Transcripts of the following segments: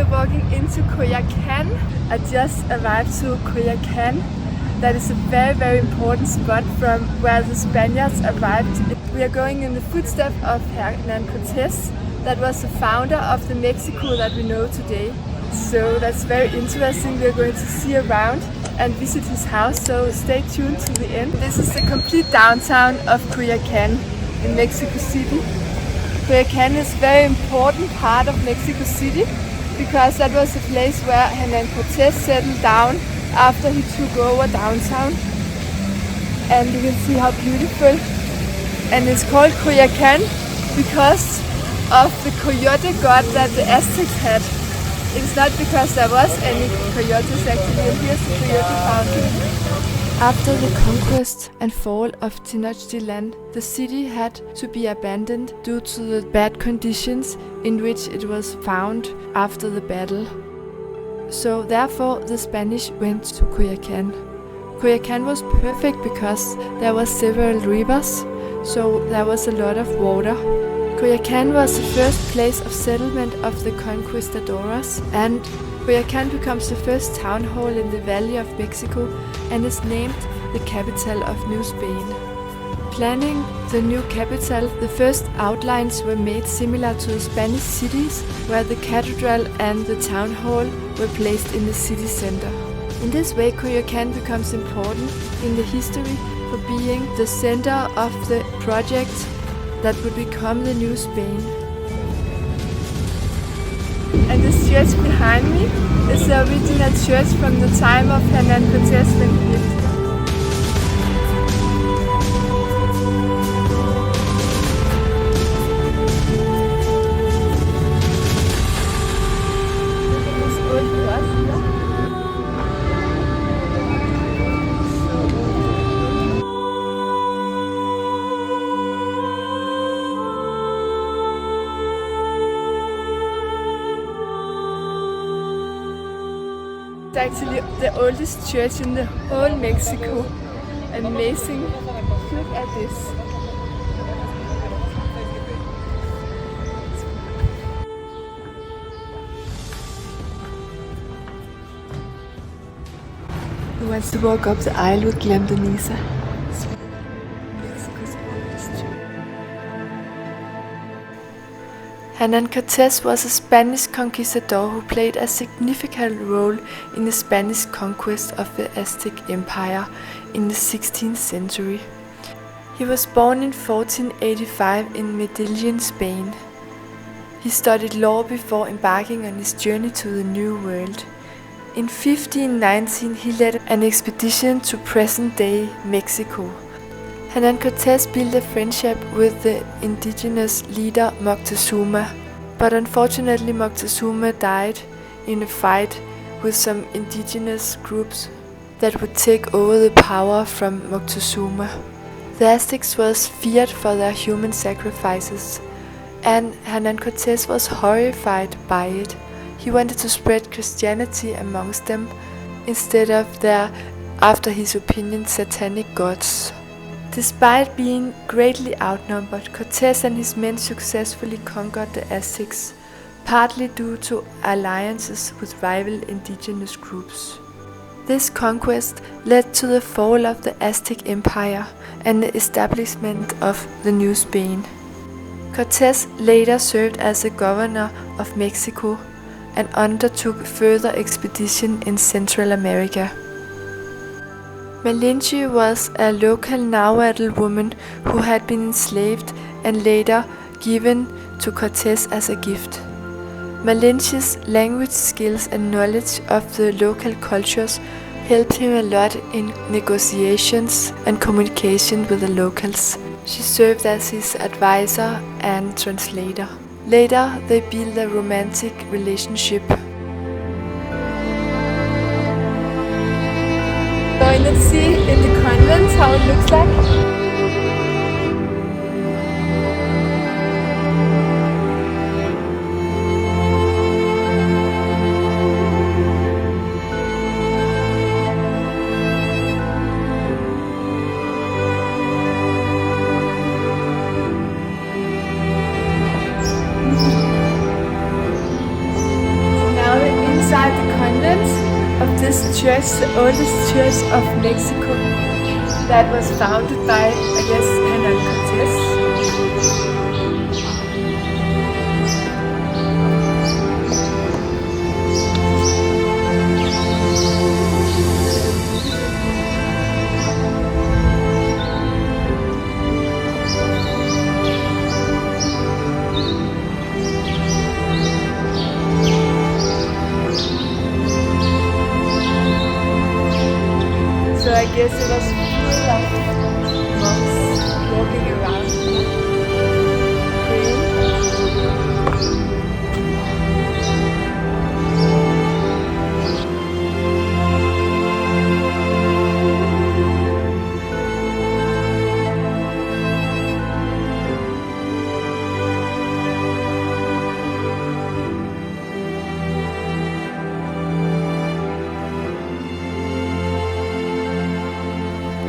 are walking into Coyoacan. I just arrived to Coyoacan. That is a very important spot from where the Spaniards arrived. We are going in the footsteps of Hernán Cortés. That was the founder of the Mexico that we know today. So that's very interesting. We are going to see around and visit his house, so stay tuned to the end. This is the complete downtown of Coyoacan in Mexico City. Coyoacan is a very important part of Mexico City because that was the place where Hernán Cortés settled down after he took over downtown. And you can see how beautiful. And it's called Coyoacan because of the coyote god that the Aztecs had. It's not because there was any coyotes actually, and here's the coyote fountain. After the conquest and fall of Tenochtitlan, the city had to be abandoned due to the bad conditions in which it was found after the battle. So therefore the Spanish went to Coyoacan. Coyoacan was perfect because there were several rivers, so there was a lot of water. Coyoacan was the first place of settlement of the conquistadors, and Coyoacan becomes the first town hall in the Valley of Mexico and is named the capital of New Spain. Planning the new capital, the first outlines were made similar to the Spanish cities, where the cathedral and the town hall were placed in the city center. In this way, Coyoacan becomes important in the history for being the center of the project that would become the new Spain. And this church behind me is the original church from the time of Hernán Cortés when he lived here. It's actually the oldest church in the whole Mexico. Amazing. Look at this. Who wants to walk up the aisle with Glamdanisa? Hernán Cortés was a Spanish conquistador who played a significant role in the Spanish conquest of the Aztec Empire in the 16th century. He was born in 1485 in Medellin, Spain. He studied law before embarking on his journey to the New World. In 1519 he led an expedition to present-day Mexico. Hernán Cortés built a friendship with the indigenous leader Moctezuma, but unfortunately Moctezuma died in a fight with some indigenous groups that would take over the power from Moctezuma. The Aztecs was feared for their human sacrifices, and Hernán Cortés was horrified by it. He wanted to spread Christianity amongst them instead of their, after his opinion, satanic gods. Despite being greatly outnumbered, Cortés and his men successfully conquered the Aztecs, partly due to alliances with rival indigenous groups. This conquest led to the fall of the Aztec Empire and the establishment of the New Spain. Cortés later served as a governor of Mexico and undertook further expedition in Central America. Malintzin was a local Nahuatl woman who had been enslaved and later given to Cortés as a gift. Malintzin's language skills and knowledge of the local cultures helped him a lot in negotiations and communication with the locals. She served as his advisor and translator. Later, they built a romantic relationship. So let's see in the convent how it looks like. this church, the oldest church of Mexico, that was founded by, I guess, Hernán Cortés. So I guess it was full of monks walking around praying.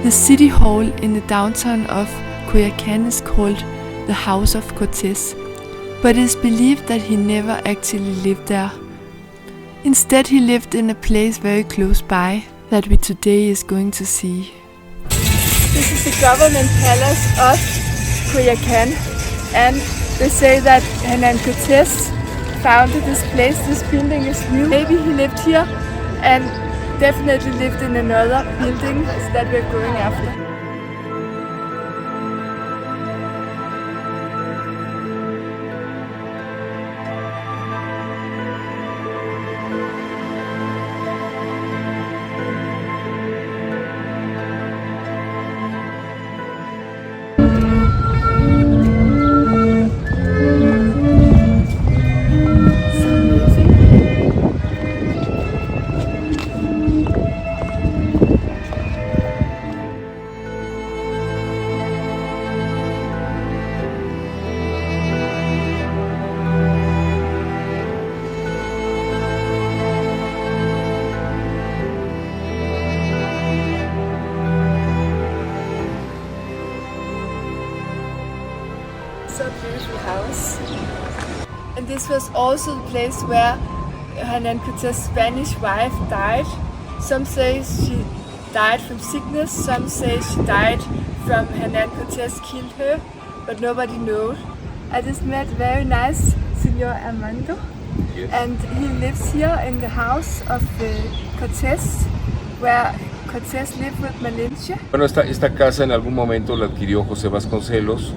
The city hall in the downtown of Coyoacán is called the House of Cortés, but it is believed that he never actually lived there. Instead, he lived in a place very close by that we today is going to see. This is the government palace of Coyoacán, and they say that Hernán Cortés founded this place. This building is new. Maybe he lived here and definitely lived in another building that we're going after. So beautiful house. And this was also the place where Hernán Cortés' Spanish wife died. Some say she died from sickness, some say she died from Hernán Cortés killed her, but nobody knows. I just met very nice Señor Armando, yes. And he lives here in the house of Cortés, where Cortés lived with Malintzin. Bueno, esta casa en algún momento la adquirió José Vasconcelos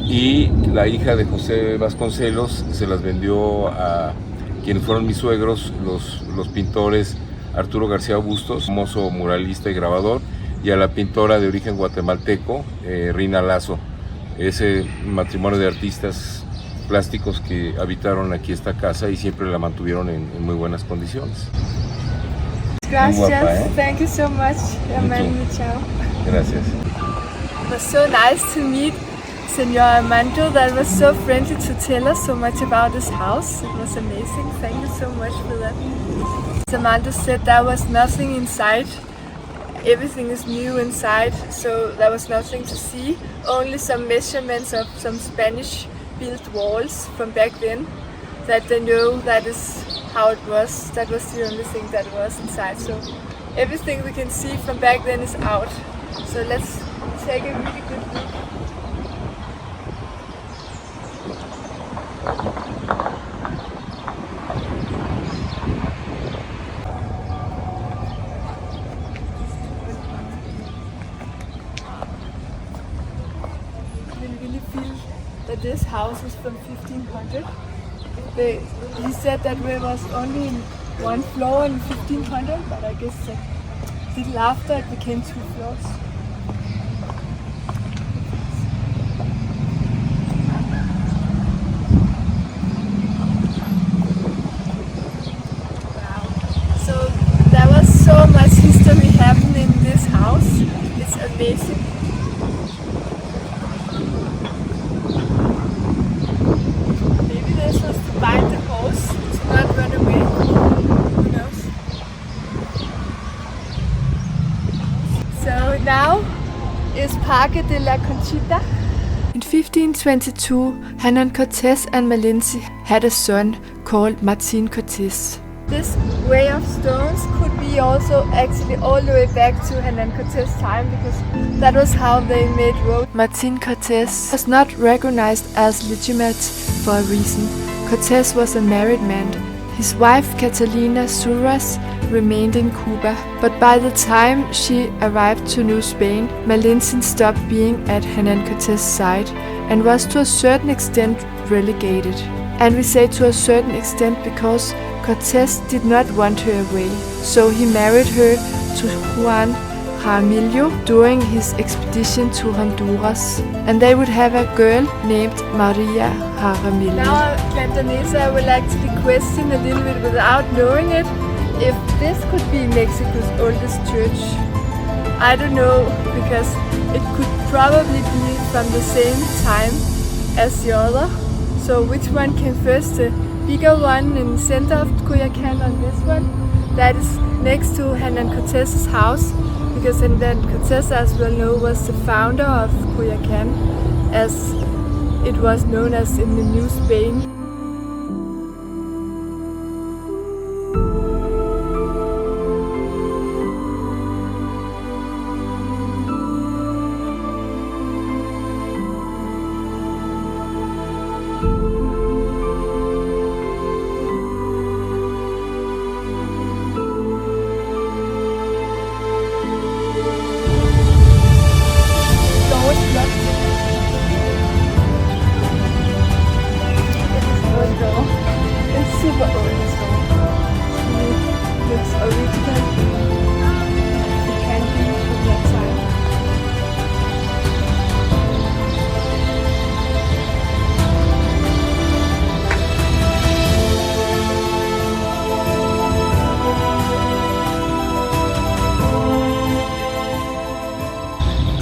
y la hija de José Vasconcelos se las vendió a quienes fueron mis suegros, los pintores Arturo García Bustos, famoso muralista y grabador, y a la pintora de origen guatemalteco, Rina Lazo. Ese matrimonio de artistas plásticos que habitaron aquí esta casa y siempre la mantuvieron en muy buenas condiciones. Gracias, guapa, Thank you so much, Armando. Ciao. Gracias. It was so nice to meet Señor Armando, that was so friendly to tell us so much about his house. It was amazing. Thank you so much for that. Armando said there was nothing inside. Everything is new inside, so there was nothing to see. Only some measurements of some Spanish-built walls from back then, that they know that is how it was. That was the only thing that was inside. So everything we can see from back then is out. So let's take a really good look. That this house is from 1500. He said that there was only one floor in 1500, but I guess a little after it became 2 floors. Wow. So there was so much history happening in this house. It's amazing. Bind the horse to not run away. Who knows? So now is Parque de la Conchita. In 1522, Hernán Cortés and Malintzin had a son called Martin Cortés. This way of stones could be also actually all the way back to Hernán Cortés time, because that was how they made roads. Martin Cortés was not recognized as legitimate for a reason. Cortés was a married man. His wife Catalina Suarez remained in Cuba, but by the time she arrived to New Spain, Malintzin stopped being at Hernán Cortés' side and was to a certain extent relegated. And we say to a certain extent because Cortés did not want her away, so he married her to Juan Jaramillo during his expedition to Honduras, and they would have a girl named Maria Jaramillo. Now, Cantonese, I will actually question a little bit without knowing it, if this could be Mexico's oldest church. I don't know, because it could probably be from the same time as the other. So which one came first? The bigger one in the center of Coyoacan on this one? That is next to Hernán Cortés' house, because Hernán Cortés, as we all know, was the founder of Coyoacan, as it was known as in the New Spain.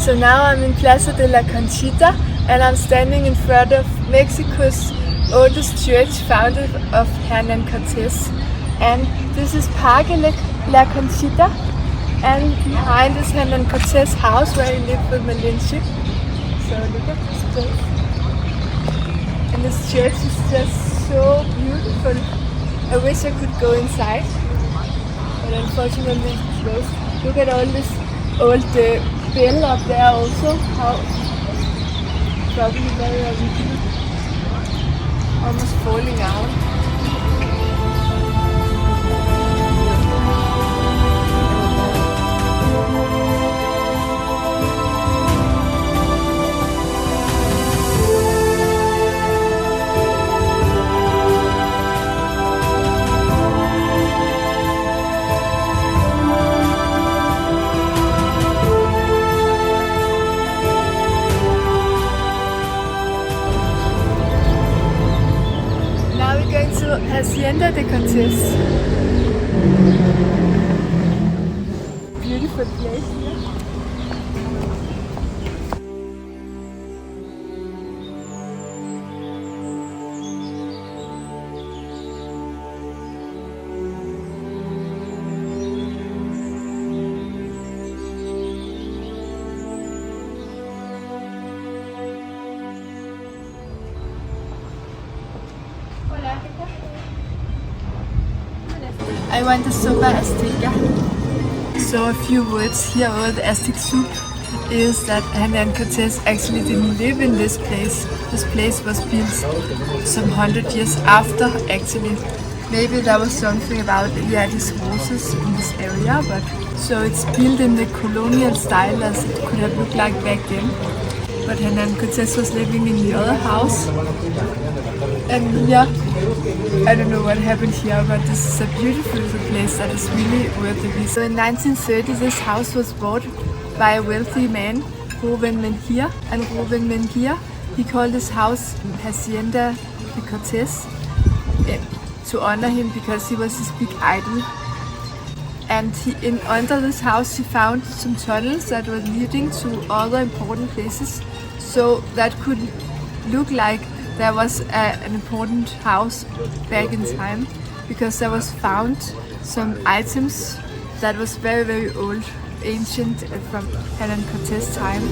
So now I'm in Plaza de la Conchita and I'm standing in front of Mexico's oldest church, founded of Hernán Cortés. And this is Parque La Conchita, and behind is Hernán Cortés' house where he lived with Malintzin. So look at this place. And this church is just so beautiful. I wish I could go inside, but unfortunately it's closed. Look at all this old bell up there also, how probably very original, almost falling out. Hacienda Cortés. Beautiful place here. Hola, ¿qué tal? I want a sopa azteca. So a few words here about the Aztec soup is that Hernán Cortés actually didn't live in this place. This place was built some 100 years after, actually. Maybe there was something about he had his horses in this area, but so it's built in the colonial style as it could have looked like back then. But Hernán Cortés was living in the other house. And yeah, I don't know what happened here, but this is a beautiful place that is really worth the visit. So in 1930, this house was bought by a wealthy man, Rubén Mejía. And Rubén Mejía, he called his house Hacienda Cortés to honor him because he was his big idol. And under this house he found some tunnels that were leading to other important places, so that could look like there was an important house back in time, because there was found some items that was very, very old, ancient, from Hernán Cortés' time.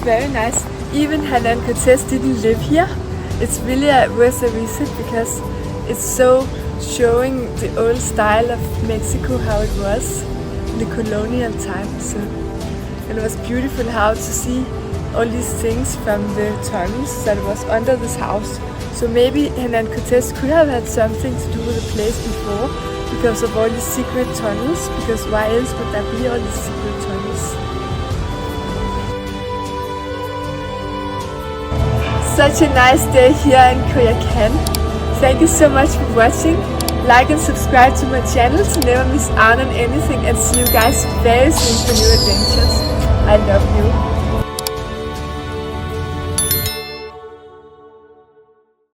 very nice. Even Hernán Cortés didn't live here. It's really worth a visit because it's so showing the old style of Mexico, how it was in the colonial time. So it was beautiful how to see all these things from the tunnels that was under this house. So maybe Hernán Cortés could have had something to do with the place before because of all these secret tunnels, because why else would there be all these secret tunnels? Such a nice day here in Coyoacán. Thank you so much for watching. Like and subscribe to my channel to never miss out on anything, and see you guys very soon for new adventures. I love you.